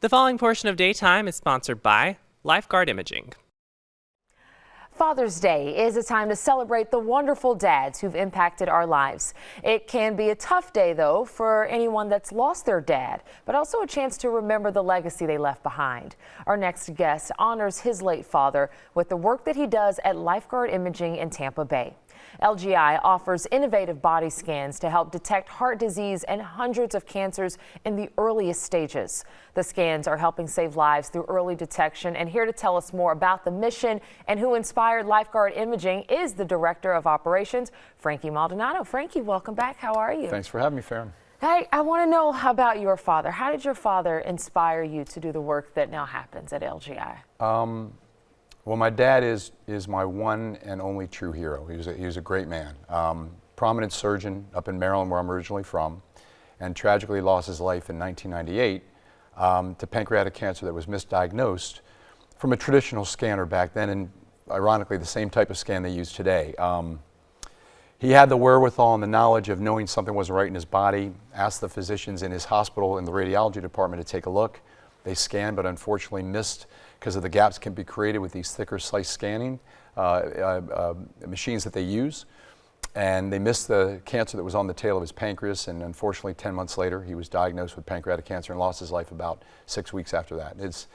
The following portion of Daytime is sponsored by Lifeguard Imaging. Father's Day is a time to celebrate the wonderful dads who've impacted our lives. It can be a tough day, though, for anyone that's lost their dad, but also a chance to remember the legacy they left behind. Our next guest honors his late father with the work that he does at Lifeguard Imaging in Tampa Bay. LGI offers innovative body scans to help detect heart disease and hundreds of cancers in the earliest stages. The scans are helping save lives through early detection, and here to tell us more about the mission and who inspired Lifeguard Imaging is the Director of Operations, Frankie Maldonado. Frankie, welcome back. How are you? Thanks for having me, Farron. I want to know about your father. How did your father inspire you to do the work that now happens at LGI? Well, my dad is my one and only true hero. He was a great man. Prominent surgeon up in Maryland, where I'm originally from, and tragically lost his life in 1998 to pancreatic cancer that was misdiagnosed from a traditional scanner back then, and ironically the same type of scan they use today. He had the wherewithal and the knowledge of knowing something wasn't right in his body, asked the physicians in his hospital in the radiology department to take a look. They scanned, but unfortunately missed because of the gaps can be created with these thicker slice scanning machines that they use. And they missed the cancer that was on the tail of his pancreas, and unfortunately 10 months later he was diagnosed with pancreatic cancer and lost his life about 6 weeks after that. It's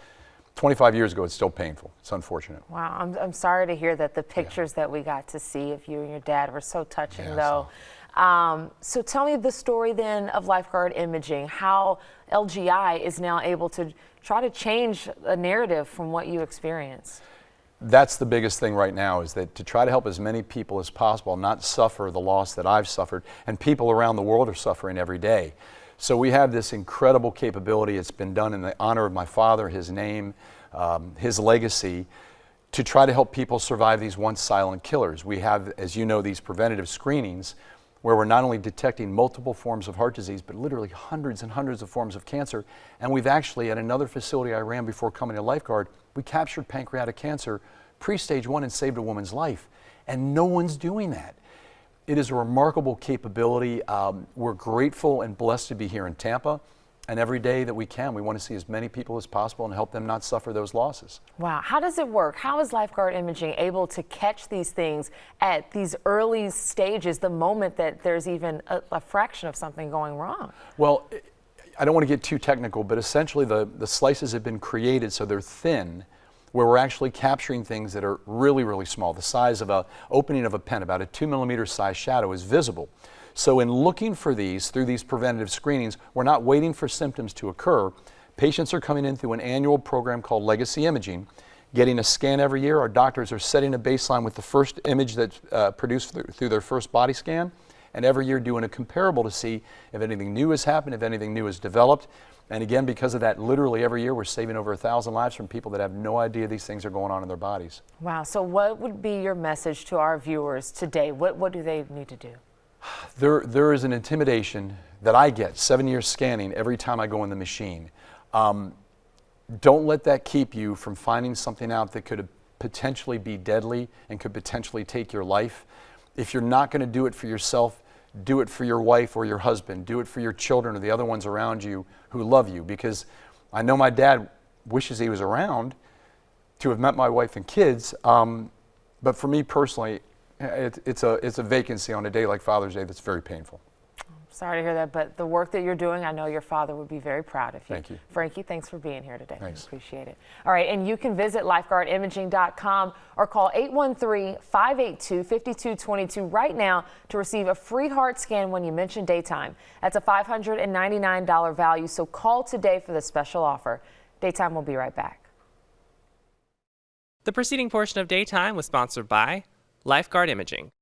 25 years ago. It's still painful. It's unfortunate. Wow, I'm sorry to hear that the pictures that we got to see of you and your dad were so touching, though. So tell me the story then of Lifeguard Imaging, how LGI is now able to try to change a narrative from what you experienced. That's the biggest thing right now, is that to try to help as many people as possible not suffer the loss that I've suffered, and people around the world are suffering every day. So we have this incredible capability. It's been done in the honor of my father, his name, his legacy, to try to help people survive these once silent killers. We have, as you know, these preventative screenings where we're not only detecting multiple forms of heart disease, but literally hundreds and hundreds of forms of cancer. And we've actually, at another facility I ran before coming to Lifeguard, we captured pancreatic cancer pre-stage 1 and saved a woman's life. And no one's doing that. It is a remarkable capability. We're grateful and blessed to be here in Tampa. And every day that we can, we want to see as many people as possible and help them not suffer those losses. Wow. How does it work? How is Lifeguard Imaging able to catch these things at these early stages, the moment that there's even a fraction of something going wrong? Well, I don't want to get too technical, but essentially the slices have been created so they're thin, where we're actually capturing things that are really, really small. The size of an opening of a pen, about a 2 millimeter size shadow, is visible. So in looking for these through these preventative screenings, we're not waiting for symptoms to occur. Patients are coming in through an annual program called Legacy Imaging, getting a scan every year. Our doctors are setting a baseline with the first image that's produced through their first body scan, and every year doing a comparable to see if anything new has happened, if anything new has developed. And again, because of that, literally every year we're saving over 1,000 lives from people that have no idea these things are going on in their bodies. Wow. So what would be your message to our viewers today? What do they need to do? There is an intimidation that I get 7 years scanning every time I go in the machine. Don't let that keep you from finding something out that could potentially be deadly and could potentially take your life. If you're not going to do it for yourself, do it for your wife or your husband. Do it for your children or the other ones around you who love you, because I know my dad wishes he was around to have met my wife and kids, but for me personally, it's a vacancy on a day like Father's Day that's very painful. Sorry to hear that, but the work that you're doing, I know your father would be very proud of you. Thank you. Frankie, thanks for being here today. Thanks. Appreciate it. All right, and you can visit lifeguardimaging.com or call 813-582-5222 right now to receive a free heart scan when you mention DayTime. That's a $599 value, so call today for the special offer. DayTime will be right back. The preceding portion of Daytime was sponsored by Lifeguard Imaging.